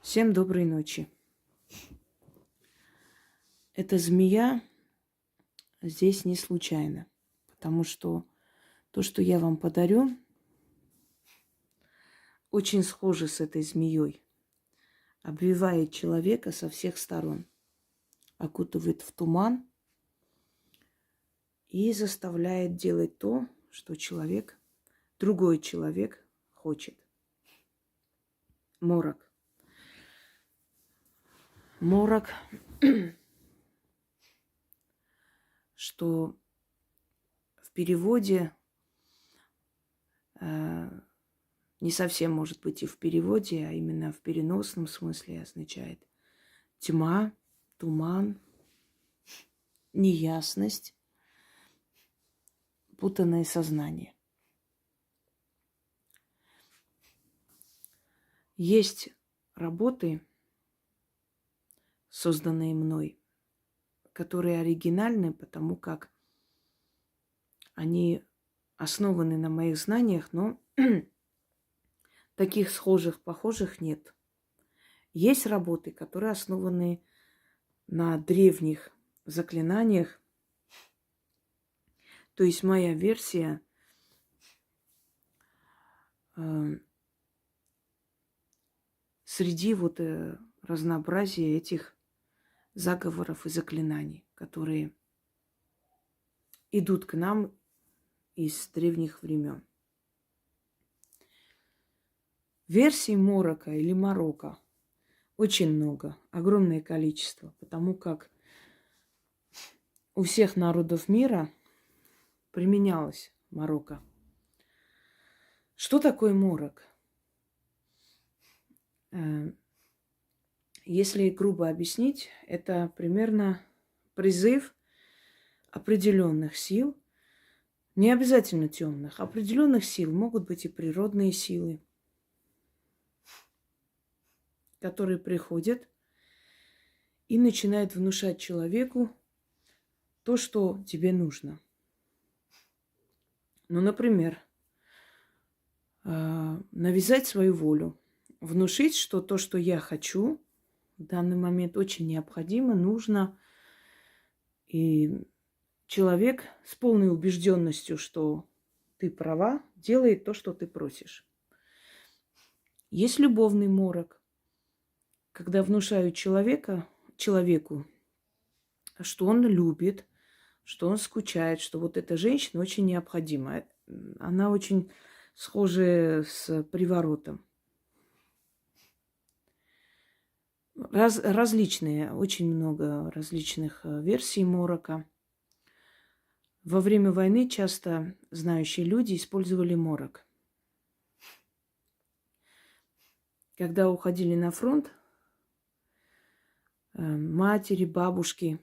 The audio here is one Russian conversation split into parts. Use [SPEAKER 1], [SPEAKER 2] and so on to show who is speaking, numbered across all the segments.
[SPEAKER 1] Всем доброй ночи. Эта змея здесь не случайно, потому что то, что я вам подарю, очень схоже с этой змеей. Обвивает человека со всех сторон, окутывает в туман и заставляет делать то, что другой человек хочет. Морок. Морок, что в переводе не совсем может быть и в переводе, а именно в переносном смысле означает тьма, туман, неясность, путанное сознание. Есть работы, созданные мной, которые оригинальны, потому как они основаны на моих знаниях, но таких схожих, похожих нет. Есть работы, которые основаны на древних заклинаниях. То есть моя версия среди разнообразия этих заговоров и заклинаний, которые идут к нам из древних времен. Версий морока или морока очень много, огромное количество, потому как у всех народов мира применялась морока. Что такое морок? Если грубо объяснить, это примерно призыв определенных сил, не обязательно темных, определенных сил, могут быть и природные силы, которые приходят и начинают внушать человеку то, что тебе нужно. Ну, например, навязать свою волю, внушить, что то, что я хочу, в данный момент очень необходимо, нужно. И человек с полной убежденностью, что ты права, делает то, что ты просишь. Есть любовный морок, когда внушают человеку, что он любит, что он скучает, что вот эта женщина очень необходима. Она очень схожа с приворотом. Различные, очень много различных версий морока. Во время войны часто знающие люди использовали морок. Когда уходили на фронт, матери, бабушки,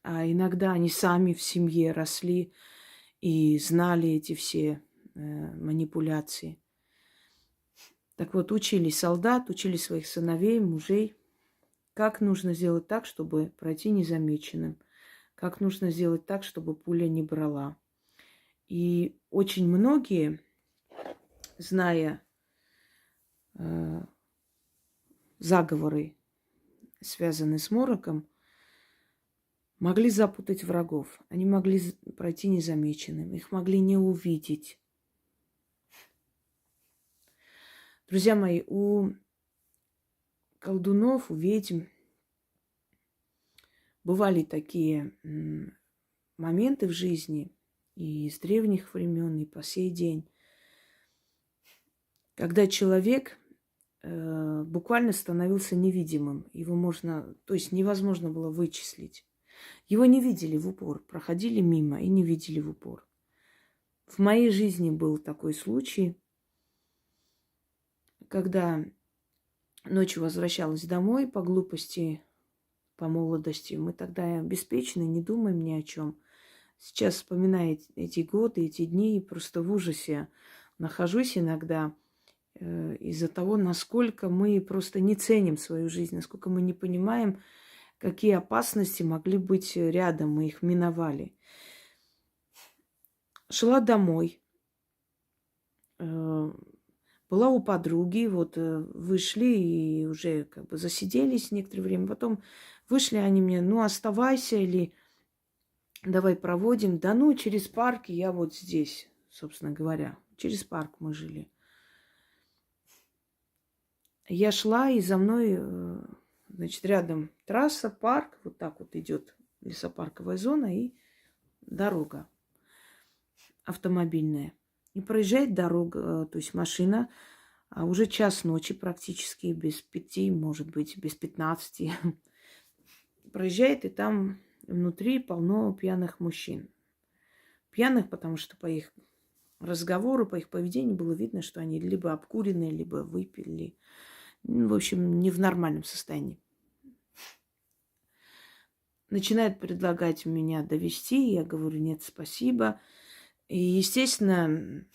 [SPEAKER 1] а иногда они сами в семье росли и знали эти все манипуляции. Так вот, учили солдат, учили своих сыновей, мужей, как нужно сделать так, чтобы пройти незамеченным, как нужно сделать так, чтобы пуля не брала. И очень многие, зная заговоры, связанные с мороком, могли запутать врагов. Они могли пройти незамеченным, их могли не увидеть. Друзья мои, у колдунов, у ведьм бывали такие моменты в жизни и с древних времен, и по сей день, когда человек буквально становился невидимым. То есть невозможно было вычислить. Его не видели в упор, проходили мимо и не видели в упор. В моей жизни был такой случай, когда ночью возвращалась домой по глупости, по молодости. Мы тогда беспечны, не думаем ни о чем. Сейчас, вспоминая эти годы, эти дни, просто в ужасе нахожусь иногда из-за того, насколько мы просто не ценим свою жизнь, насколько мы не понимаем, какие опасности могли быть рядом, мы их миновали. Шла домой. Была у подруги, вот вышли и уже как бы засиделись некоторое время. Потом вышли они мне, ну, оставайся или давай проводим. Да ну, через парк я вот здесь, собственно говоря. Через парк мы жили. Я шла, и за мной, значит, рядом трасса, парк, вот так вот идет лесопарковая зона и дорога автомобильная. И проезжает дорога, то есть машина, а уже час ночи практически, без 5, может быть, без 15. Проезжает, и там внутри полно пьяных мужчин. Пьяных, потому что по их разговору, по их поведению было видно, что они либо обкуренные, либо выпили. Ну, в общем, не в нормальном состоянии. Начинает предлагать меня довести. Я говорю, нет, спасибо. И, естественно,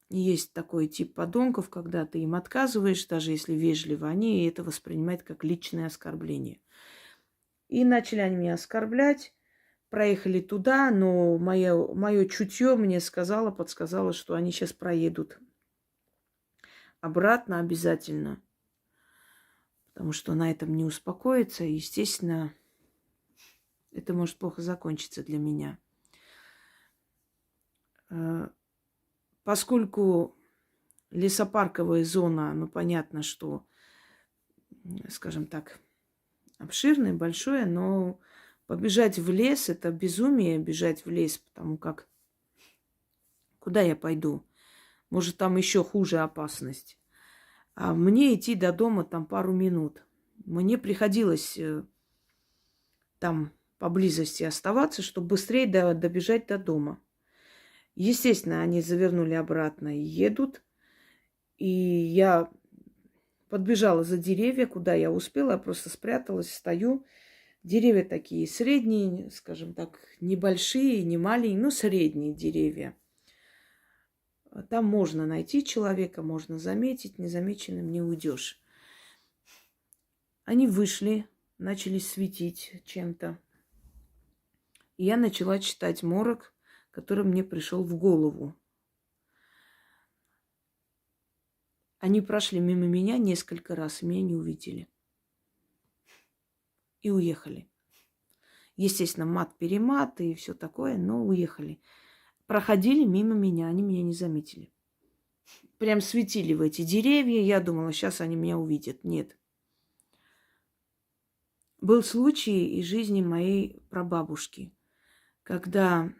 [SPEAKER 1] есть такой тип подонков, когда ты им отказываешь, даже если вежливо, они это воспринимают как личное оскорбление. И начали они меня оскорблять. Проехали туда, но мое чутье мне подсказало, что они сейчас проедут обратно обязательно. Потому что на этом не успокоится. И, естественно, это может плохо закончиться для меня. Поскольку лесопарковая зона, ну, понятно, что, скажем так, обширное, большое, но побежать в лес – это безумие, бежать в лес, потому как куда я пойду? Может, там еще хуже опасность. А мне идти до дома там пару минут. Мне приходилось там поблизости оставаться, чтобы быстрее добежать до дома. Естественно, они завернули обратно и едут. И я подбежала за деревья, куда я успела, я просто спряталась, стою. Деревья такие средние, скажем так, небольшие, не маленькие, но средние деревья. Там можно найти человека, можно заметить, незамеченным не уйдешь. Они вышли, начали светить чем-то. И я начала читать морок, который мне пришел в голову. Они прошли мимо меня несколько раз, и меня не увидели. И уехали. Естественно, мат-перемат и все такое, но уехали. Проходили мимо меня, они меня не заметили. Прям светили в эти деревья. Я думала, сейчас они меня увидят. Нет. Был случай из жизни моей прабабушки, когда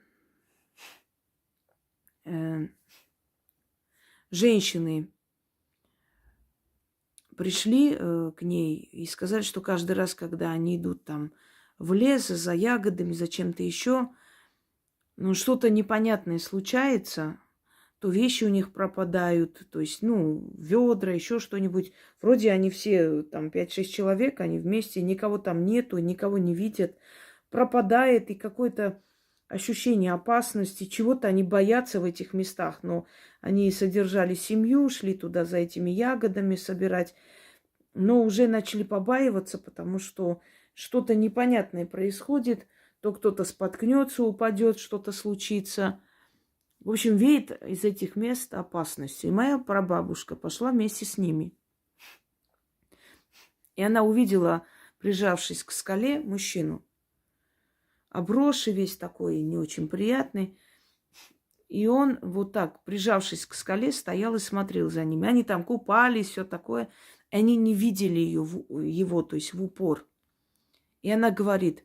[SPEAKER 1] женщины пришли к ней и сказали, что каждый раз, когда они идут там в лес за ягодами, за чем-то еще, ну, что-то непонятное случается, то вещи у них пропадают, то есть, ну, ведра, еще что-нибудь. Вроде они все, там, 5-6 человек, они вместе, никого там нету, никого не видят. Пропадает и какое-то ощущение опасности, чего-то они боятся в этих местах. Но они содержали семью, шли туда за этими ягодами собирать, но уже начали побаиваться, потому что что-то непонятное происходит, то кто-то споткнется, упадет, что-то случится. В общем, веет из этих мест опасностью. И моя прабабушка пошла вместе с ними. И она увидела, прижавшись к скале, мужчину. Обросший весь такой, не очень приятный. И он вот так, прижавшись к скале, стоял и смотрел за ними. Они там купались, все такое. И они не видели его, то есть в упор. И она говорит,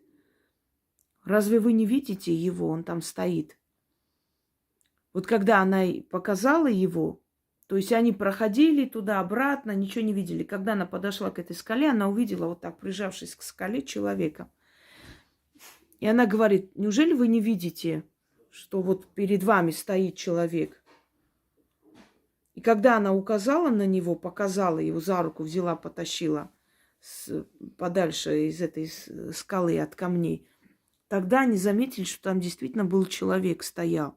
[SPEAKER 1] разве вы не видите его? Он там стоит. Вот когда она показала его, то есть они проходили туда-обратно, ничего не видели. Когда она подошла к этой скале, она увидела вот так, прижавшись к скале, человека. И она говорит, неужели вы не видите, что вот перед вами стоит человек? И когда она указала на него, показала его за руку, взяла, потащила подальше из этой скалы от камней, тогда они заметили, что там действительно был человек, стоял.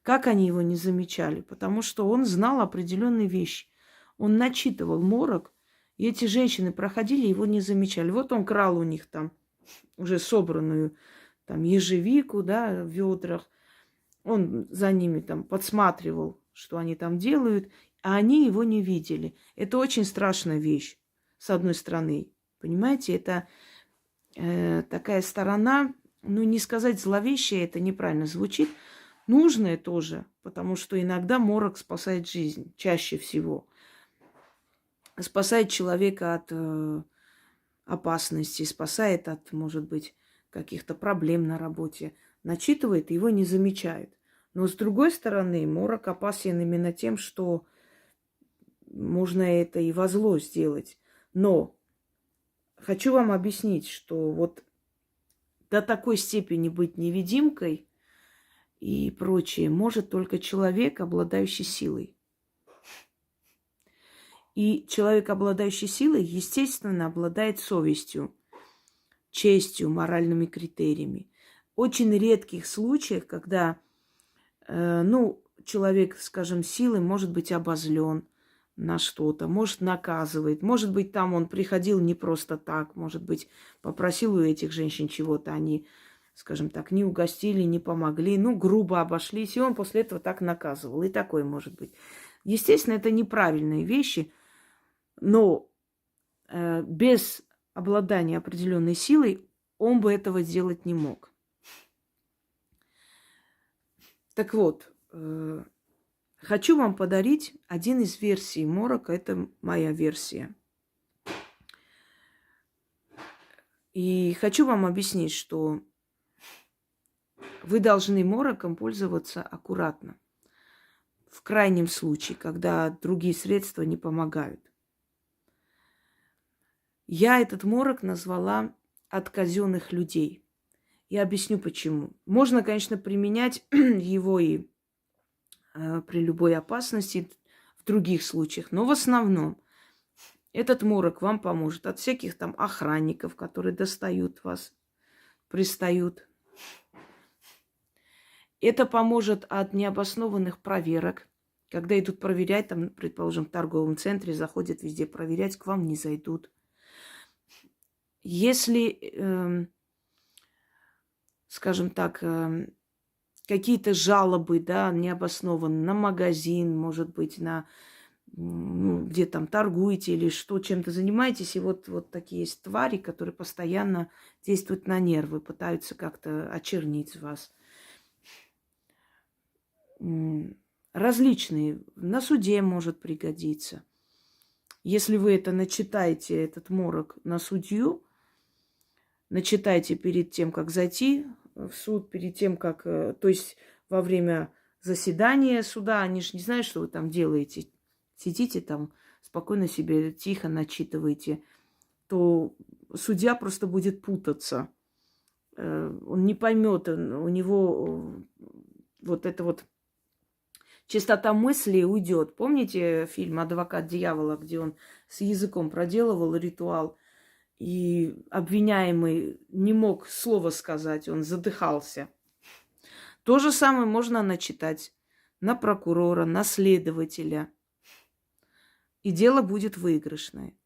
[SPEAKER 1] Как они его не замечали? Потому что он знал определенные вещи. Он начитывал морок, и эти женщины проходили, его не замечали. Вот он крал у них там уже собранную там ежевику, да, в ведрах. Он за ними там подсматривал, что они там делают. а они его не видели. Это очень страшная вещь, с одной стороны. Понимаете, это такая сторона, ну, не сказать зловещая, это неправильно звучит, нужное тоже, потому что иногда морок спасает жизнь, чаще всего. Спасает человека от опасности, спасает от, может быть, каких-то проблем на работе. Начитывает, его не замечает. Но с другой стороны, морок опасен именно тем, что можно это и во зло сделать. Но хочу вам объяснить, что вот до такой степени быть невидимкой и прочее может только человек, обладающий силой. И человек, обладающий силой, естественно, обладает совестью, честью, моральными критериями. Очень редких случаях, когда, человек, скажем, силой может быть обозлен на что-то, может, наказывает. Может быть, там он приходил не просто так, может быть, попросил у этих женщин чего-то, они, скажем так, не угостили, не помогли, грубо обошлись, и он после этого так наказывал. И такое может быть. Естественно, это неправильные вещи, но без обладания определенной силой он бы этого сделать не мог. Так вот, хочу вам подарить один из версий морока. Это моя версия. И хочу вам объяснить, что вы должны мороком пользоваться аккуратно. В крайнем случае, когда другие средства не помогают. Я этот морок назвала «от казенных людей». Я объясню почему. Можно, конечно, применять его и при любой опасности в других случаях, но в основном этот морок вам поможет от всяких там охранников, которые достают вас, пристают. Это поможет от необоснованных проверок. Когда идут проверять, там, предположим, в торговом центре, заходят везде проверять, к вам не зайдут. Если, скажем так, какие-то жалобы, да, необоснованные на магазин, может быть, на где там торгуете или что, чем-то занимаетесь, и вот такие есть твари, которые постоянно действуют на нервы, пытаются как-то очернить вас. Различные. На суде может пригодиться. Если вы это начитаете, этот морок, на судью, начитайте перед тем, как зайти в суд, перед тем, как... То есть во время заседания суда, они же не знают, что вы там делаете. Сидите там, спокойно себе, тихо начитываете. То судья просто будет путаться. Он не поймет, у него вот это вот чистота мысли уйдет. Помните фильм «Адвокат дьявола», где он с языком проделывал ритуал, и обвиняемый не мог слова сказать, он задыхался. То же самое можно начитать на прокурора, на следователя. И дело будет выигрышное.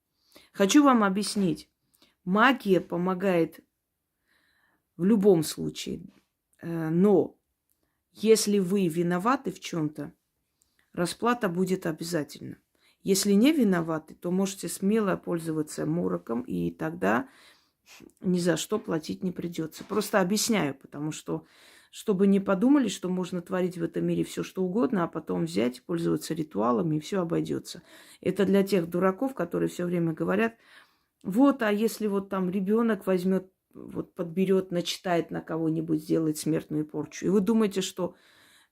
[SPEAKER 1] Хочу вам объяснить. Магия помогает в любом случае. Но если вы виноваты в чем-то, расплата будет обязательно. Если не виноваты, то можете смело пользоваться мороком, и тогда ни за что платить не придется. Просто объясняю, потому что, чтобы не подумали, что можно творить в этом мире все, что угодно, а потом взять, пользоваться ритуалами, и все обойдется. Это для тех дураков, которые все время говорят, вот, а если вот там ребенок возьмет, вот подберет, начитает на кого-нибудь, сделает смертную порчу. И вы думаете, что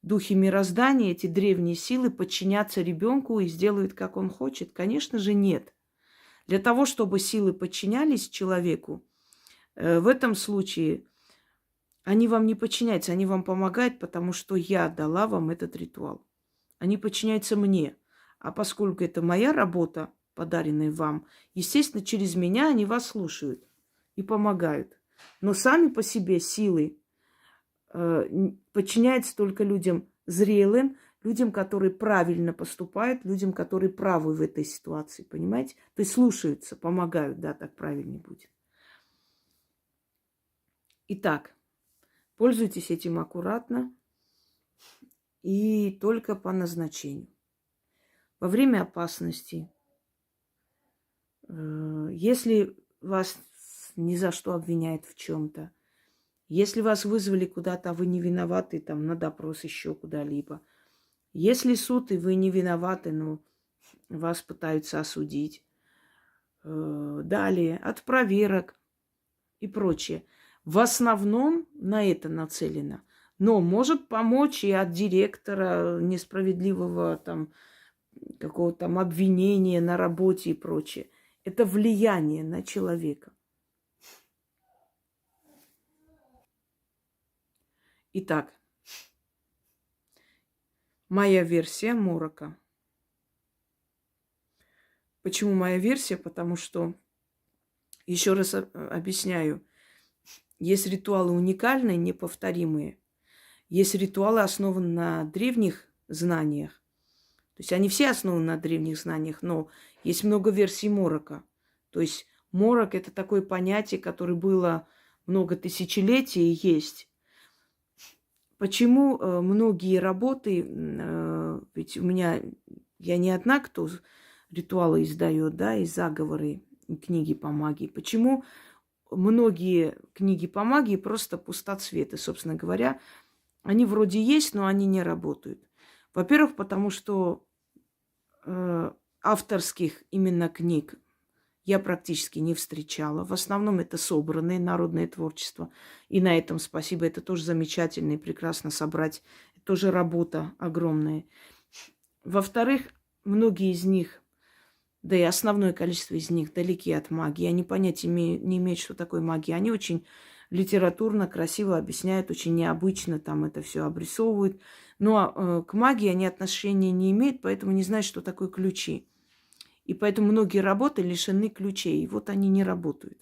[SPEAKER 1] духи мироздания, эти древние силы подчинятся ребенку и сделают, как он хочет? Конечно же, нет. Для того, чтобы силы подчинялись человеку, в этом случае они вам не подчиняются, они вам помогают, потому что я дала вам этот ритуал. Они подчиняются мне. А поскольку это моя работа, подаренная вам, естественно, через меня они вас слушают и помогают. Но сами по себе силы подчиняются только людям зрелым, людям, которые правильно поступают, людям, которые правы в этой ситуации, понимаете? То есть слушаются, помогают, да, так правильнее будет. Итак, пользуйтесь этим аккуратно и только по назначению. во время опасности, если вас ни за что обвиняют в чем-то, если вас вызвали куда-то, а вы не виноваты, там, на допрос еще куда-либо, если суд, и вы не виноваты, но вас пытаются осудить, далее, от проверок и прочее. В основном на это нацелено. Но может помочь и от директора несправедливого там какого-то там обвинения на работе и прочее. Это влияние на человека. Итак, моя версия морока. Почему моя версия? Потому что, еще раз объясняю, есть ритуалы уникальные, неповторимые. Есть ритуалы, основанные на древних знаниях. То есть они все основаны на древних знаниях, но есть много версий морока. То есть морок – это такое понятие, которое было много тысячелетий и есть. Почему многие работы, ведь у меня, я не одна, кто ритуалы издает, да, и заговоры, и книги по магии. Почему многие книги по магии просто пустоцветы, собственно говоря, они вроде есть, но они не работают. Во-первых, потому что авторских именно книг я практически не встречала. В основном это собранное народное творчество. И на этом спасибо. Это тоже замечательно и прекрасно собрать. Это тоже работа огромная. Во-вторых, многие из них, да и основное количество из них далеки от магии. Они понятия не имеют, что такое магия. Они очень литературно, красиво объясняют, очень необычно там это все обрисовывают. Но к магии они отношения не имеют, поэтому не знают, что такое ключи. И поэтому многие работы лишены ключей. И вот они не работают.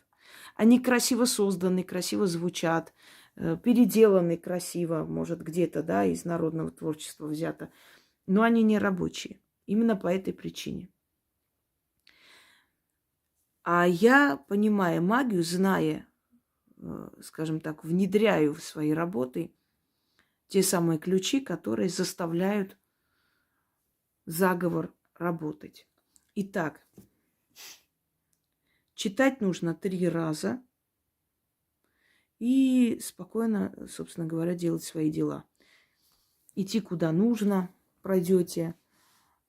[SPEAKER 1] Они красиво созданы, красиво звучат, переделаны красиво, может, где-то, да, из народного творчества взято. Но они не рабочие. Именно по этой причине. А я, понимая магию, зная, скажем так, внедряю в свои работы те самые ключи, которые заставляют заговор работать. Итак, читать нужно 3 раза и спокойно, собственно говоря, делать свои дела. Идти куда нужно, пройдете,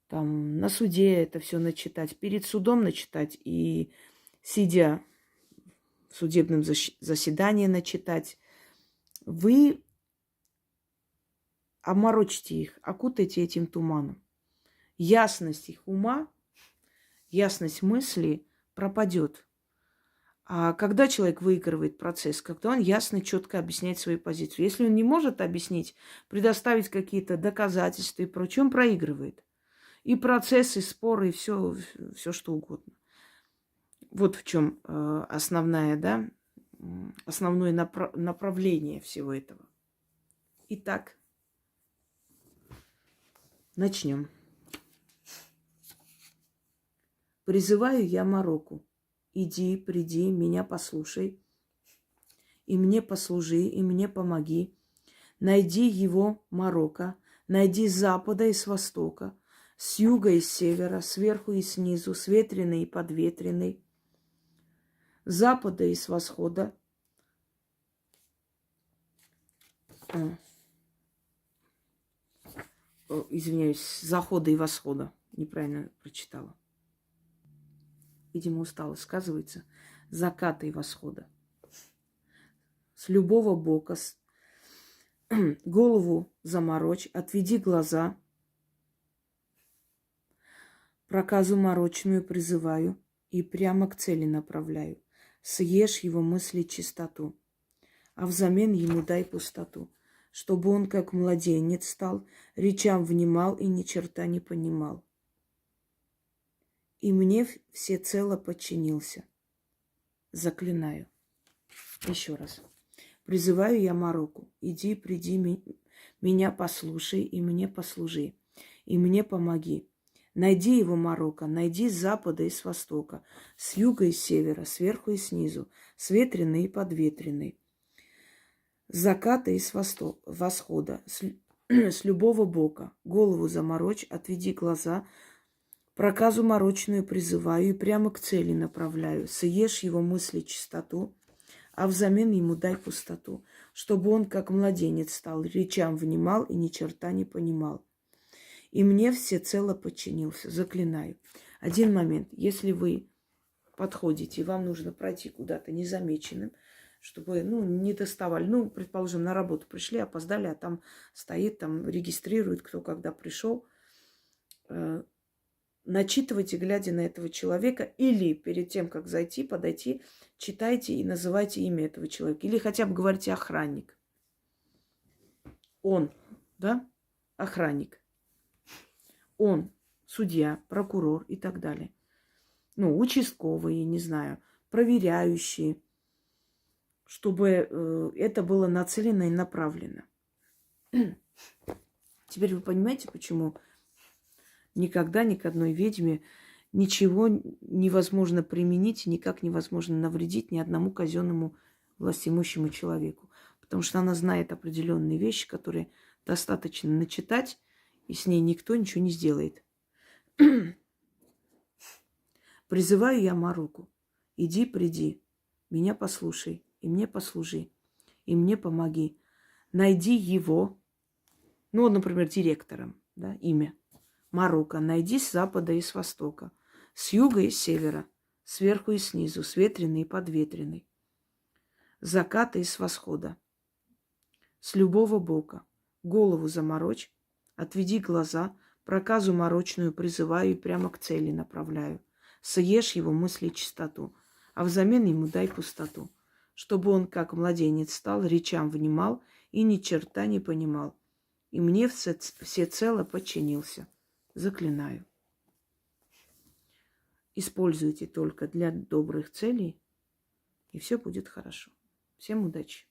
[SPEAKER 1] там, на суде это все начитать, перед судом начитать и сидя в судебном заседании начитать. Вы оморочите их, окутайте этим туманом. Ясность их ума, ясность мысли пропадет. А когда человек выигрывает процесс, когда он ясно, четко объясняет свою позицию. Если он не может объяснить, предоставить какие-то доказательства и прочее, он проигрывает. И процесс, и споры, и все что угодно. Вот в чем основное направление всего этого. Итак, начнем. Призываю я Мороку. Иди, приди, меня послушай, и мне послужи, и мне помоги. Найди его, Морока, найди с запада и с востока, с юга и с севера, сверху и снизу, с ветреной и подветренной, с запада и с восхода. Извиняюсь, с захода и восхода. Неправильно прочитала. Видимо, устала, сказывается. Заката и восхода. С любого бока. Голову заморочь, отведи глаза. Проказу морочную призываю и прямо к цели направляю. Съешь его мысли чистоту, а взамен ему дай пустоту, чтобы он, как младенец, стал, речам внимал и ни черта не понимал. И мне всецело подчинился. Заклинаю. Еще раз. Призываю я Мороку. Иди, приди, меня послушай и мне послужи. И мне помоги. Найди его, Морока, найди с запада и с востока, с юга и с севера, сверху и снизу, с ветреной и подветренной, с заката и с восхода, с любого бока. Голову заморочь, отведи глаза, Проказу морочную призываю и прямо к цели направляю. Съешь его мысли чистоту, а взамен ему дай пустоту, чтобы он, как младенец, стал, речам внимал и ни черта не понимал. И мне всецело подчинился, заклинаю. Один момент, если вы подходите, и вам нужно пройти куда-то незамеченным, чтобы, не доставали. Предположим, на работу пришли, опоздали, а там стоит, там регистрирует, кто когда пришел. Начитывайте, глядя на этого человека, или перед тем, как зайти, подойти, читайте и называйте имя этого человека. Или хотя бы говорите охранник. Он, да, охранник. Он, судья, прокурор и так далее. Участковые, не знаю, проверяющие, чтобы это было нацелено и направлено. Теперь вы понимаете, почему никогда ни к одной ведьме ничего невозможно применить, никак невозможно навредить ни одному казенному властимущему человеку. Потому что она знает определенные вещи, которые достаточно начитать, и с ней никто ничего не сделает. Призываю я Маруку. Иди, приди, меня послушай, и мне послужи, и мне помоги. Найди его, например, директором, да, имя. Марука, найди с запада и с востока, с юга и с севера, сверху и снизу, с ветреной и подветренной, с заката и с восхода, с любого бока. Голову заморочь, отведи глаза, проказу морочную призываю и прямо к цели направляю. Съешь его мысли чистоту, а взамен ему дай пустоту, чтобы он, как младенец, стал, речам внимал и ни черта не понимал, и мне всецело подчинился. Заклинаю. Используйте только для добрых целей, и все будет хорошо. Всем удачи!